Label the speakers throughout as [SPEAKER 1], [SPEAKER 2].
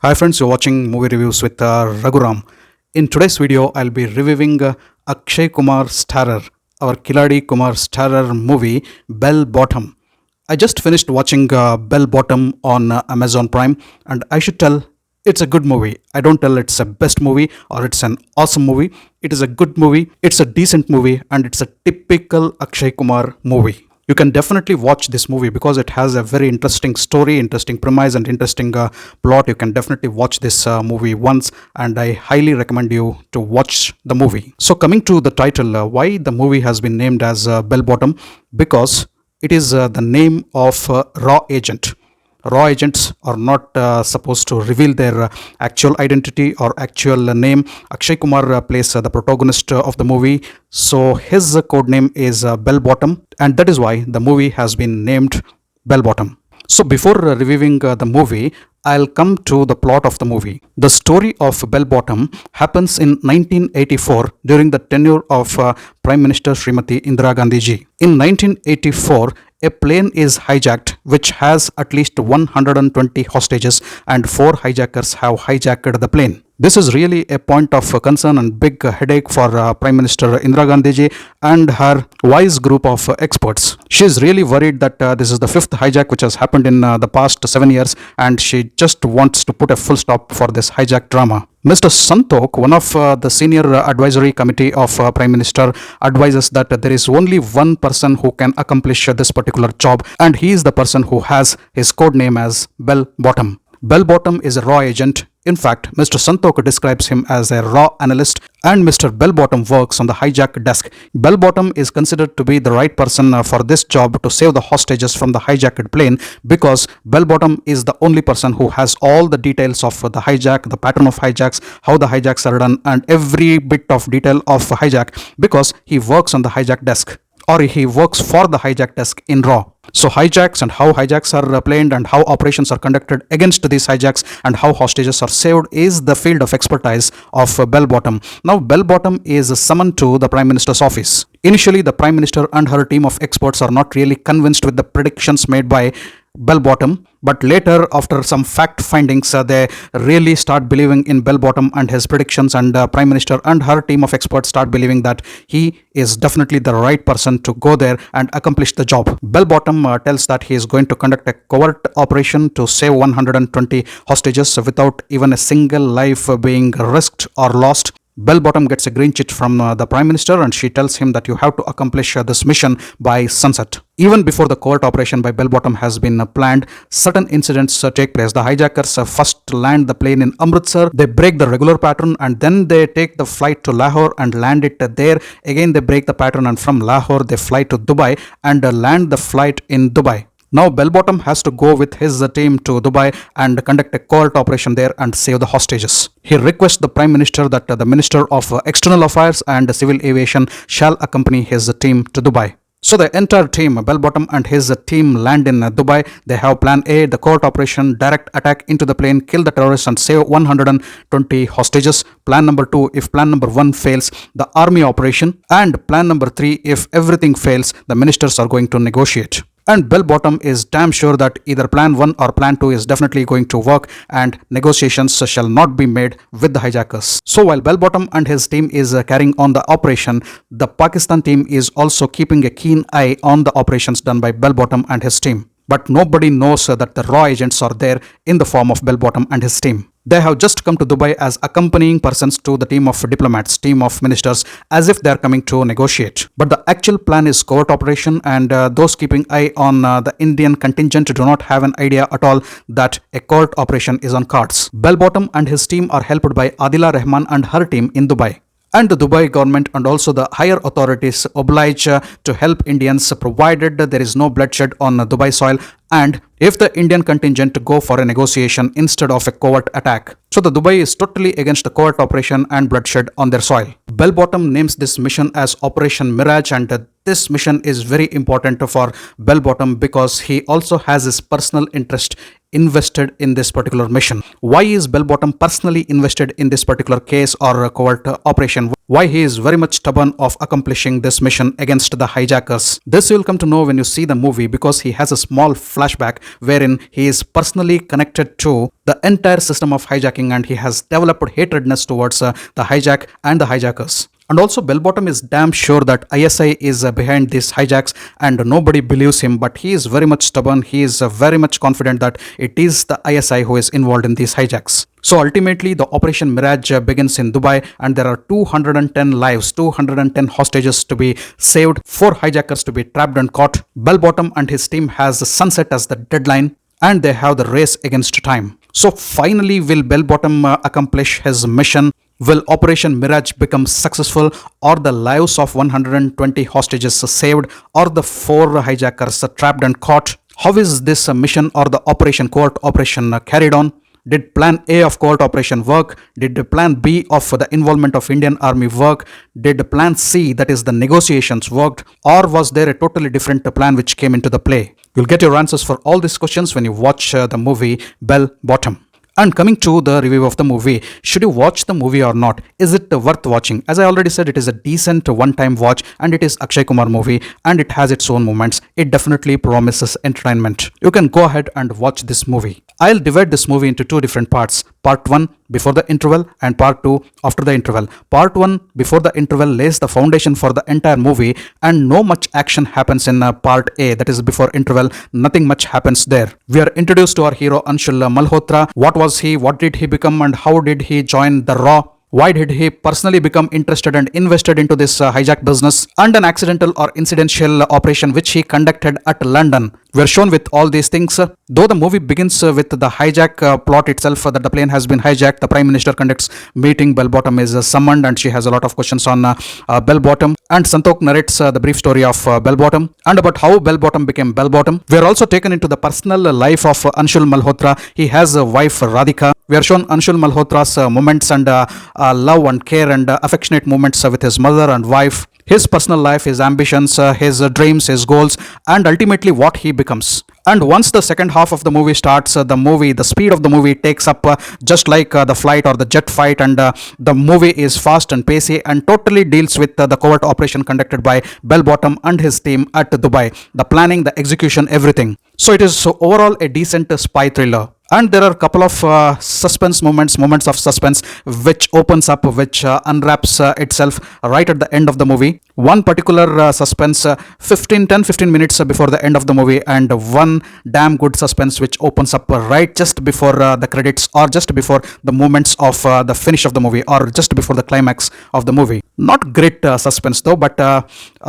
[SPEAKER 1] Hi friends, you're watching movie reviews with Raghuram. In today's video, I'll be reviewing Akshay Kumar starrer, our Kiladi Kumar starrer movie Bell Bottom. I just finished watching Bell Bottom on Amazon Prime, and I should tell it's a good movie. I don't tell it's a best movie or it's an awesome movie. It is a good movie, it's a decent movie, and it's a typical Akshay Kumar movie. You can definitely watch this movie because it has a very interesting story, interesting premise, and interesting plot. You can definitely watch this movie once, and I highly recommend you to watch the movie. So, coming to the title, why the movie has been named as Bell Bottom? Because it is the name of raw agent. Raw agents are not supposed to reveal their actual identity or actual name. Akshay Kumar plays the protagonist of the movie, so his code name is Bell Bottom, and that is why the movie has been named Bell Bottom. So before reviewing the movie, I'll come to the plot of the movie. The story of Bell Bottom happens in 1984 during the tenure of Prime Minister Srimati Indira Gandhi ji. In 1984, a plane is hijacked which has at least 120 hostages, and 4 hijackers have hijacked the plane. This is really a point of concern and big headache for Prime Minister Indira Gandhi ji and her wise group of experts. She is really worried that this is the 5th hijack which has happened in the past 7 years, and she just wants to put a full stop for this hijack drama. Mr. Santok, one of the senior advisory committee of Prime Minister, advises that there is only one person who can accomplish this particular job, and he is the person who has his code name as Bell Bottom. Bell Bottom is a raw agent. In fact, Mr. Santok describes him as a raw analyst, and Mr. Bell Bottom works on the hijack desk. Bell Bottom is considered to be the right person for this job to save the hostages from the hijacked plane, because Bell Bottom is the only person who has all the details of the hijack, the pattern of hijacks, how the hijacks are done, and every bit of detail of hijack, because he works on the hijack desk, or he works for the hijack desk in raw. So hijacks and how hijacks are planned and how operations are conducted against these hijacks and how hostages are saved is the field of expertise of Bell Bottom. Now Bell Bottom is summoned to the Prime Minister's office. Initially, the Prime Minister and her team of experts are not really convinced with the predictions made by Bell Bottom, but later, after some fact findings, they really start believing in Bell Bottom and his predictions, and Prime Minister and her team of experts start believing that he is definitely the right person to go there and accomplish the job. Bell Bottom tells that he is going to conduct a covert operation to save 120 hostages without even a single life being risked or lost. Bell Bottom gets a green chit from the Prime Minister, and she tells him that you have to accomplish this mission by sunset. Even before the covert operation by Bell Bottom has been planned, certain incidents take place. The hijackers first land the plane in Amritsar, they break the regular pattern, and then they take the flight to Lahore and land it there. Again, they break the pattern, and from Lahore they fly to Dubai and land the flight in Dubai. Now Bell Bottom has to go with his team to Dubai and conduct a covert operation there and save the hostages. He requests the Prime Minister that the Minister of External Affairs and Civil Aviation shall accompany his team to Dubai. So the entire team, Bell Bottom and his team, land in Dubai. They have plan A, the covert operation, direct attack into the plane, kill the terrorists and save 120 hostages. Plan number 2, if plan number 1 fails, the army operation. And plan number 3, if everything fails, the ministers are going to negotiate. And Bell Bottom is damn sure that either plan 1 or plan 2 is definitely going to work, and negotiations shall not be made with the hijackers. So while Bell Bottom and his team is carrying on the operation, the Pakistan team is also keeping a keen eye on the operations done by Bell Bottom and his team. But nobody knows that the raw agents are there in the form of Bell Bottom and his team. They have just come to Dubai as accompanying persons to the team of diplomats, team of ministers, as if they are coming to negotiate. But the actual plan is covert operation, and those keeping eye on the Indian contingent do not have an idea at all that a covert operation is on cards. Bell Bottom and his team are helped by Adila Rahman and her team in Dubai. And the Dubai government and also the higher authorities oblige to help Indians provided there is no bloodshed on Dubai soil, and if the Indian contingent go for a negotiation instead of a covert attack. So the Dubai is totally against the covert operation and bloodshed on their soil. Bell Bottom names this mission as Operation Mirage, and this mission is very important for Bell Bottom because he also has his personal interest invested in this particular mission. Why is Bell Bottom personally invested in this particular case or covert operation? why he is very much stubborn of accomplishing this mission against the hijackers. This you will come to know when you see the movie, because he has a small flashback wherein he is personally connected to the entire system of hijacking, and he has developed hatredness towards the hijack and the hijackers. And also, BellBottom is damn sure that ISI is behind these hijacks, and nobody believes him, but he is very much stubborn. He is very much confident that it is the ISI who is involved in these hijacks. So ultimately, the Operation Mirage begins in Dubai, and there are 210 lives, 210 hostages to be saved, 4 hijackers to be trapped and caught. BellBottom and his team has sunset as the deadline, and they have the race against time. So finally, will BellBottom accomplish his mission? Will Operation Mirage become successful, or the lives of 120 hostages saved, or the 4 hijackers trapped and caught? How is this mission or the Operation Covert Operation carried on? Did plan A of covert operation work? Did plan B of the involvement of Indian army work? Did plan C, that is the negotiations, worked? Or was there a totally different plan which came into the play? You'll get your answers for all these questions when you watch the movie BellBottom. And coming to the review of the movie, should you watch the movie or not? Is it worth watching? As I already said, it is a decent one-time watch, and it is Akshay Kumar movie, and it has its own moments. It definitely promises entertainment. You can go ahead and watch this movie. I'll divide this movie into 2 different parts. Part 1 before the interval, and part 2 after the interval. Part 1 before the interval lays the foundation for the entire movie, and no much action happens in part A, that is before interval. Nothing much happens there. We are introduced to our hero Anshul Malhotra. What was he? What did he become? And how did he join the Raw? Why did he personally become interested and invested into this hijack business, and an accidental or incidental operation which he conducted at London? We are shown with all these things. Though the movie begins with the hijack plot itself, that the plane has been hijacked, the Prime Minister conducts meeting, BellBottom is summoned, and she has a lot of questions on BellBottom, and Santok narrates the brief story of BellBottom and about how BellBottom became BellBottom. We are also taken into the personal life of Anshul Malhotra. He has a wife Radhika. We are shown Anshul Malhotra's moments and love and care and affectionate moments with his mother and wife, his personal life, his ambitions, his dreams, his goals, and ultimately what he becomes. And once the second half of the movie starts, the speed of the movie takes up just like the flight or the jet fight, and the movie is fast and pacey and totally deals with the covert operation conducted by BellBottom and his team at Dubai. The planning, the execution, everything. So it is overall a decent spy thriller. And there are a couple of suspense moments of suspense which opens up, which unwraps itself right at the end of the movie. One particular suspense 10-15 minutes before the end of the movie, and one damn good suspense which opens up right just before the credits, or just before the moments of the finish of the movie, or just before the climax of the movie. Not great suspense though, but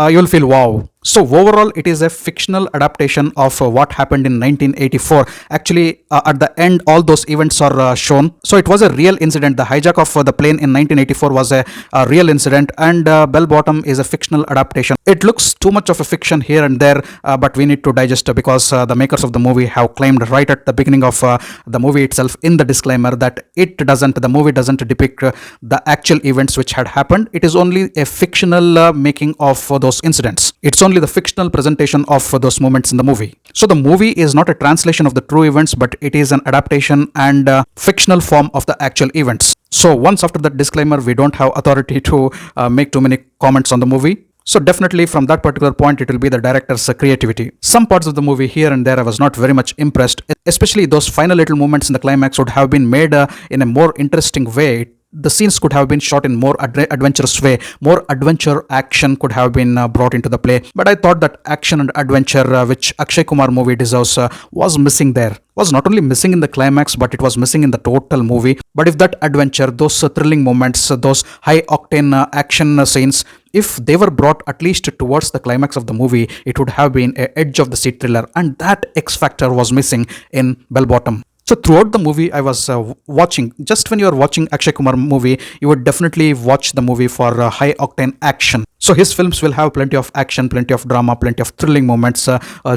[SPEAKER 1] you'll feel wow. So overall, it is a fictional adaptation of what happened in 1984. Actually, at the end, all those events are shown. So it was a real incident. The hijack of the plane in 1984 was a real incident, and BellBottom is a fictional adaptation. It looks too much of a fiction here and there, but we need to digest it, because the makers of the movie have claimed right at the beginning of the movie itself in the disclaimer that the movie doesn't depict the actual events which had happened. It is only a fictional making of those incidents. It's only the fictional presentation of those moments in the movie. So the movie is not a translation of the true events, but it is an adaptation and fictional form of the actual events. So once after that disclaimer, we don't have authority to make too many comments on the movie. So definitely from that particular point, it will be the director's creativity. Some parts of the movie here and there I was not very much impressed, especially those final little moments in the climax would have been made in a more interesting way. The scenes could have been shot in more adventurous way. More adventure action could have been brought into the play. But I thought that action and adventure which AkshayKumar movie deserves was missing there. Was not only missing in the climax, but it was missing in the total movie. But if that adventure, those thrilling moments, those high octane action scenes, if they were brought at least towards the climax of the movie, it would have been an edge of the seat thriller, and that X factor was missing in BellBottom. So throughout the movie, I was watching, just when you are watching Akshay Kumar movie, you would definitely watch the movie for high octane action. So his films will have plenty of action, plenty of drama, plenty of thrilling moments,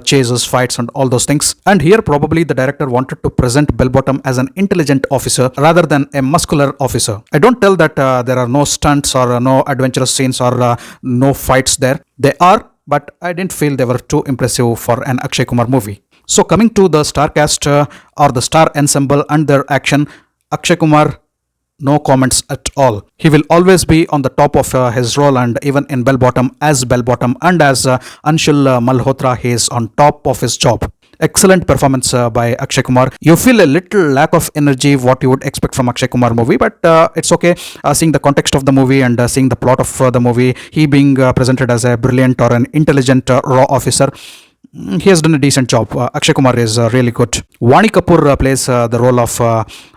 [SPEAKER 1] chases, fights, and all those things. And here probably the director wanted to present BellBottom as an intelligent officer rather than a muscular officer. I don't tell that there are no stunts or no adventurous scenes or no fights there. They are, but I didn't feel they were too impressive for an Akshay Kumar movie. So coming to the star cast or the star ensemble and their action, Akshay Kumar No comments at all. He will always be on the top of his role, and even in BellBottom, as BellBottom and as Anshul Malhotra, he is on top of his job. Excellent performance by Akshay Kumar. You feel a little lack of energy, what you would expect from Akshay Kumar movie, but it's okay. Seeing the context of the movie and seeing the plot of the movie, he being presented as a brilliant or an intelligent raw officer, he has done a decent job. Akshay Kumar is really good. VaaniKapoor plays the role of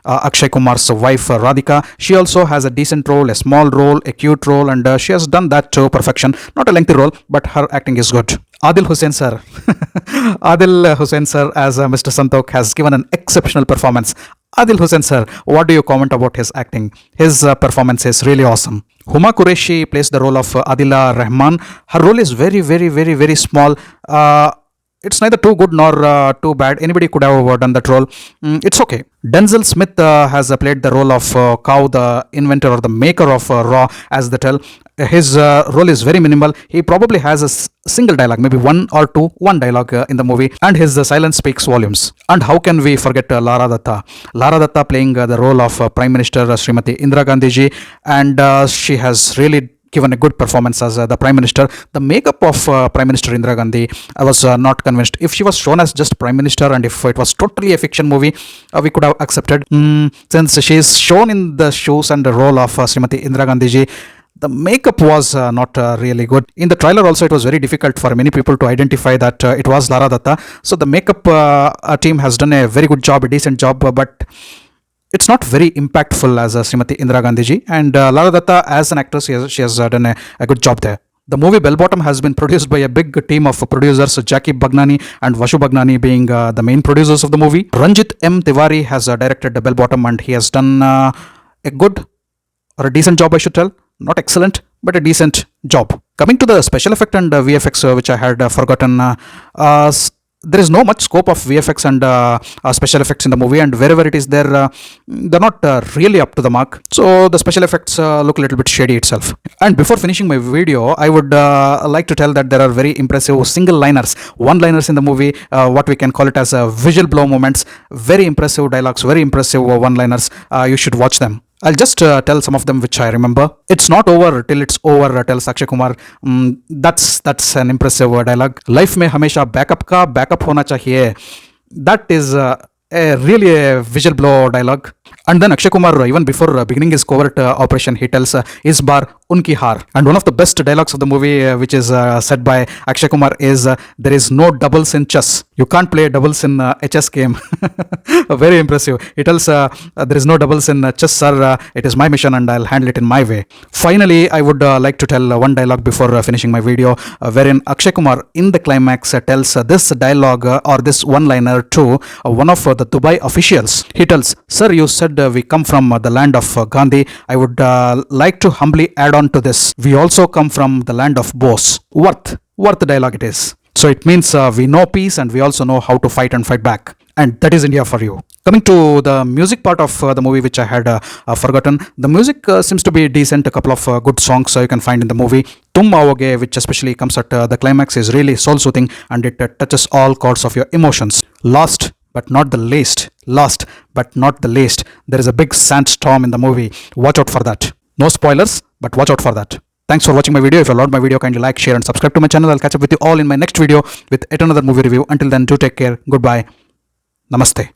[SPEAKER 1] Akshay Kumar's wife Radhika. She also has a decent role, a small role, a cute role, and she has done that to perfection. Not a lengthy role, but her acting is good. Adil Hussain sir, Adil Hussain sir as Mr. Santokh has given an exceptional performance. Adil Hussain sir, what do you comment about his acting? His performance is really awesome. Huma Qureshi plays the role of Adila Rahman. Her role is very small. It's neither too good nor too bad. Anybody could have done that role. It's okay. Denzel Smith has played the role of Cow, the inventor or the maker of Raw, as they tell. His role is very minimal. He probably has a single dialogue, maybe one dialogue in the movie, and his silence speaks volumes. And how can we forget Lara Dutta? Lara Dutta playing the role of Prime Minister Srimati Indira Gandhi ji, and she has really given a good performance as the Prime Minister. The makeup of Prime Minister Indira Gandhi, I was not convinced. If she was shown as just Prime Minister and if it was totally a fiction movie, we could have accepted. Since she is shown in the shoes and the role of Srimati Indira Gandhi ji, the makeup was not really good. In the trailer also, it was very difficult for many people to identify that it was Lara Dutta. So the makeup team has done a very good job, a decent job, but it's not very impactful as Srimati Indira Gandhi ji, and Lara Dutta as an actress, she has done a good job there. The movie BellBottom has been produced by a big team of producers, Jackie Bagnani and Vashu Bagnani being the main producers of the movie. Ranjit M. Tiwari has directed the BellBottom, and he has done a good or a decent job, I should tell. Not excellent, but a decent job. Coming to the special effect and VFX, which I had forgotten, there is no much scope of VFX and special effects in the movie, and wherever it is there, they're not really up to the mark. So the special effects look a little bit shady itself. And before finishing my video, I would like to tell that there are very impressive single liners, one-liners in the movie, what we can call it as visual blow moments. Very impressive dialogues, very impressive one-liners. You should watch them. I'll just tell some of them which I remember. It's not over till it's over, tells Akshay Kumar. That's an impressive dialogue. Life में हमेशा backup का backup होना चाहिए. That is really a visual blow dialogue. And then Akshay Kumar, even before beginning his covert operation, he tells, "Is bar unki har." And one of the best dialogues of the movie, which is said by Akshay Kumar, is, "There is no doubles in chess. You can't play doubles in a chess game." Very impressive. He tells, "There is no doubles in chess, sir. It is my mission and I'll handle it in my way." Finally, I would like to tell one dialogue before finishing my video, wherein Akshay Kumar in the climax tells this dialogue or this one-liner to one of the Dubai officials. He tells, "Sir, you said we come from the land of Gandhi. I would like to humbly add on to this. We also come from the land of Bose." Worth dialogue it is. So it means we know peace and we also know how to fight and fight back. And that is India for you. Coming to the music part of the movie, which I had forgotten, the music seems to be decent. A couple of good songs you can find in the movie. Tum Aoge, which especially comes at the climax, is really soul-soothing and it touches all chords of your emotions. Last but not the least, there is a big sandstorm in the movie. Watch out for that. No spoilers, but watch out for that. Thanks for watching my video. If you loved my video, kindly like, share and subscribe to my channel. I'll catch up with you all in my next video with yet another movie review. Until then, do take care. Goodbye. Namaste.